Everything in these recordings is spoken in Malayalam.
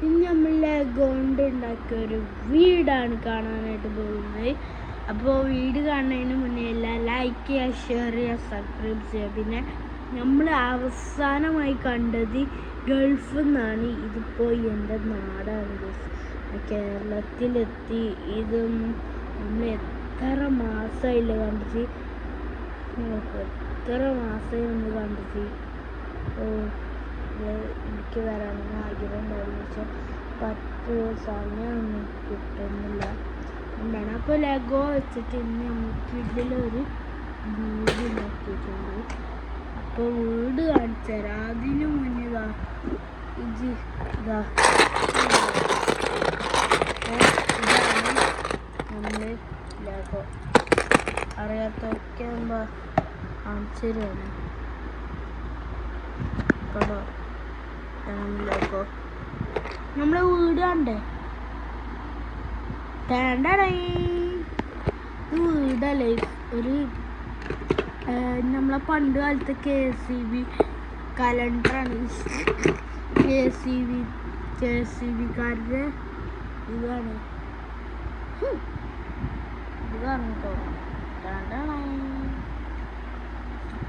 ഇനി നമ്മളെ കൊണ്ട് ഉണ്ടാക്കിയ ഒരു വീടാണ് കാണാനായിട്ട് പോകുന്നത്. അപ്പോൾ വീട് കാണുന്നതിന് മുന്നേ എല്ലാം ലൈക്ക് ചെയ്യുക, ഷെയർ ചെയ്യുക, സബ്സ്ക്രൈബ് ചെയ്യുക. പിന്നെ നമ്മൾ അവസാനമായി കണ്ടത് ഗൾഫിൽ നിന്നാണ്. ഇതിപ്പോൾ എൻ്റെ നാടാണ്, കേരളത്തിലെത്തി. ഇതും നമ്മൾ എത്ര മാസമായില്ല കണ്ടിട്ട്, എത്ര മാസമായി ഒന്ന് കണ്ടിട്ട്. എനിക്ക് വരാനുള്ള ആഗ്രഹം ഉണ്ടായിരുന്നു, പക്ഷെ 10 സമയമൊന്നും കിട്ടുന്നില്ല. എന്താണ് അപ്പോൾ ലെഗോ വെച്ചിട്ട് ഇന്ന് നമുക്ക് ഇതിലൊരു വീട് ഉണ്ടാക്കിയിട്ടുണ്ട്. അപ്പോൾ വീട് കാണിച്ചു തരാം. അതിന് മുന്നേ ഇതാണ് നമ്മൾ ലെഗോ അറിയാത്തൊക്കെ ആകുമ്പോൾ കാണിച്ചു തരുവാണ്. കേട്ടോ, ലെഗോ നമ്മളെ വീട് കണ്ടേ, ഇത് വീടല്ലേ, ഒരു നമ്മളെ പണ്ട് കാലത്തെ KCB കലണ്ടറാണ്. KCBക്കാരുടെ ഇതാണ് കേട്ടോ.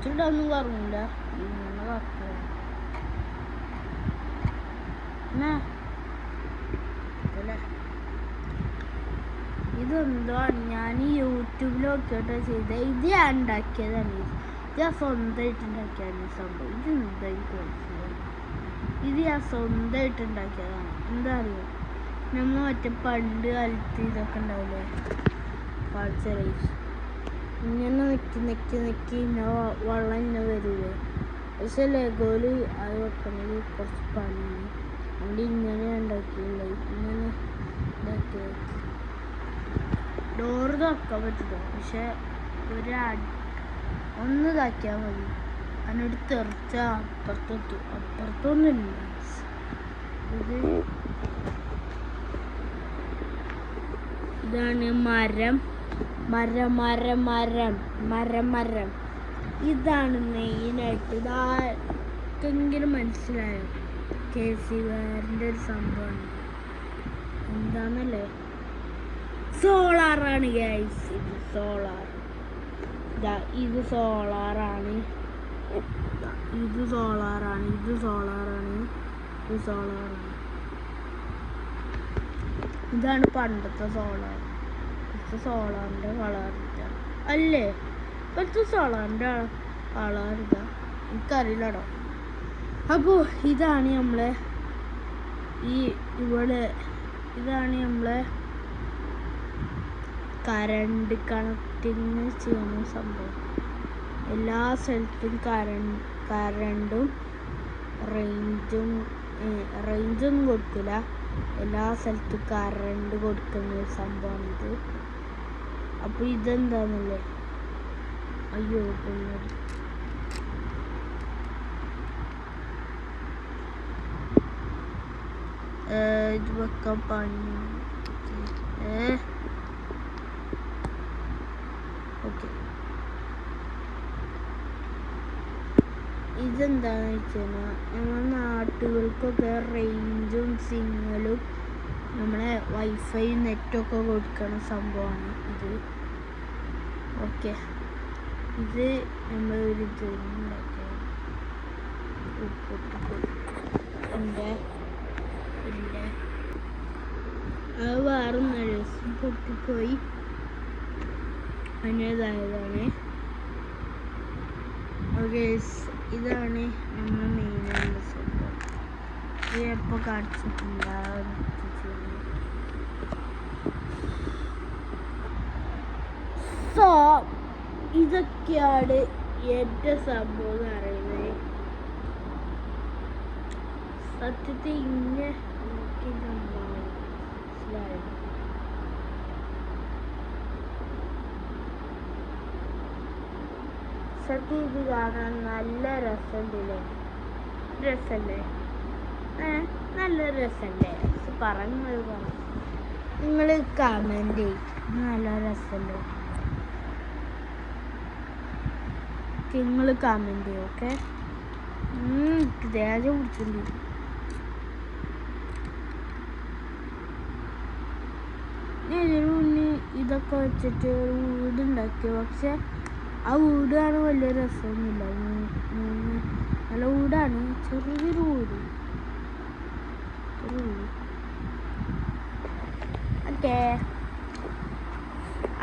ചുറ്റൊന്നും പറഞ്ഞില്ല, ഇങ്ങനെ കറക്റ്റ് ഇതെന്താണ് ഞാൻ യൂട്യൂബിൽ നോക്കിയിട്ട് ചെയ്തത്. ഇത് ഞാൻ ഉണ്ടാക്കിയതാണ്. ഇത് ഞാൻ സ്വന്തമായിട്ട് ഉണ്ടാക്കിയതാണ് ഈ സംഭവം. ഇത് എന്തായിരിക്കും മനസ്സിലായി. ഇത് ഞാൻ സ്വന്തമായിട്ട് ഉണ്ടാക്കിയതാണ്. എന്താ അറിയോ, നമ്മൾ മറ്റേ പണ്ട് കാലത്ത് ഇതൊക്കെ ഉണ്ടാവില്ലേ, പാഴ്സലൈസ് ഇങ്ങനെ നെക്കി വെള്ളം ഇങ്ങനെ വരില്ലേ. പക്ഷെ ലെഗോയില് അത് വെക്കണമെങ്കിൽ കുറച്ച് പണിയാണ്. അതുകൊണ്ട് ഇങ്ങനെ ഉണ്ടാക്കിയില്ല, ഇങ്ങനെ ഇതാക്കിയത്. ഡോറ് തുറക്കാൻ പറ്റില്ല, പക്ഷെ ഒന്ന് ഇതാക്കിയാൽ മതി. അതിനോട് തെറിച്ച അപ്പുറത്തൊന്നുമില്ല. ഇതാണ് മരം. ഇതാണ് മെയിനായിട്ട്. ഇതാർക്കെങ്കിലും മനസ്സിലായോ? KCBകാരൻ്റെ ഒരു സംഭവമാണ്. എന്താന്നല്ലേ, സോളാറാണ് ഗൈസ്. ഇത് സോളാറാണ്. ഇതാണ് പണ്ടത്തെ സോളാർ. സോളാറിൻ്റെ കളർ അല്ലേ, ഇപ്പോഴത്തെ സോളാറിൻ്റെ കളർ ഇതാ, എനിക്കറിയില്ലടോ. അപ്പോൾ ഇതാണ് നമ്മളെ ഇതാണ് നമ്മളെ കറണ്ട് കണക്റ്റിങ് ചെയ്യുന്ന സംഭവം. എല്ലാ സ്ഥലത്തും കറണ്ടും റേഞ്ചൊന്നും കൊടുക്കില്ല. എല്ലാ സ്ഥലത്തും കറണ്ട് കൊടുക്കുന്ന ഒരു സംഭവമാണിത്. അപ്പോൾ ഇതെന്താന്നല്ലേ, അയ്യോ പിന്നെ ഇത് വെക്കാൻ പണി. ഓക്കെ, ഇതെന്താണെന്ന് വെച്ച് കഴിഞ്ഞാൽ നമ്മുടെ നാട്ടുകൾക്കൊക്കെ റേഞ്ചും സിഗ്നലും നമ്മളെ വൈഫൈ നെറ്റൊക്കെ കൊടുക്കണ സംഭവമാണ് ഇത്. ഓക്കെ, ഇത് നമ്മളൊരു അത് വേറൊന്നും ദിവസം പൊട്ടിപ്പോയി അതിൻ്റെതായതാണ്. ഓക്കെ, ഇതാണ് നമ്മൾ മെയിനായിട്ടുള്ള സംഭവം. ഇത് എപ്പോൾ കാണിച്ചിട്ടുണ്ടാകും. സോ ഇതൊക്കെയാണ് എൻ്റെ സംഭവം എന്ന് പറയുന്നത്. സത്യത്തിൽ ഇങ്ങനെ സത്യം ഇത് കാണാൻ നല്ല രസമുണ്ടല്ലേ, നല്ല രസമല്ലേ പറഞ്ഞു. നിങ്ങൾ കമൻറ്റ് ചെയ്യും, നല്ല രസമല്ലേ. നിങ്ങൾ കമൻറ്റ് ചെയ്യും. ഓക്കെ, ദേഹം പിടിച്ചിട്ടുണ്ട്. ഞാൻ ഇതിനു മുന്നേ ഇതൊക്കെ വെച്ചിട്ട് ഒരു വീടുണ്ടാക്കി. പക്ഷെ ആ വീടാണ് വലിയ രസമൊന്നുമില്ല. നല്ല വീടാണ്, ചെറിയൊരു വീട്. ഓക്കെ,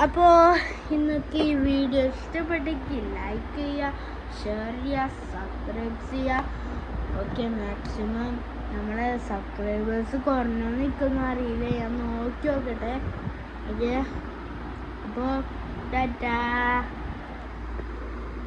അപ്പോൾ ഇന്നത്തെ ഈ വീഡിയോ ഇഷ്ടപ്പെട്ടെങ്കിൽ ലൈക്ക് ചെയ്യുക, ഷെയർ ചെയ്യുക, സബ്സ്ക്രൈബ് ചെയ്യുക. ഓക്കെ, മാക്സിമം നമ്മളെ സബ്സ്ക്രൈബേഴ്സ് കുറഞ്ഞു നിൽക്കുന്ന അറിയില്ല, ഞാൻ നോക്കി നോക്കട്ടെ. ഓക്കെ, അപ്പോൾ ടാറ്റാ.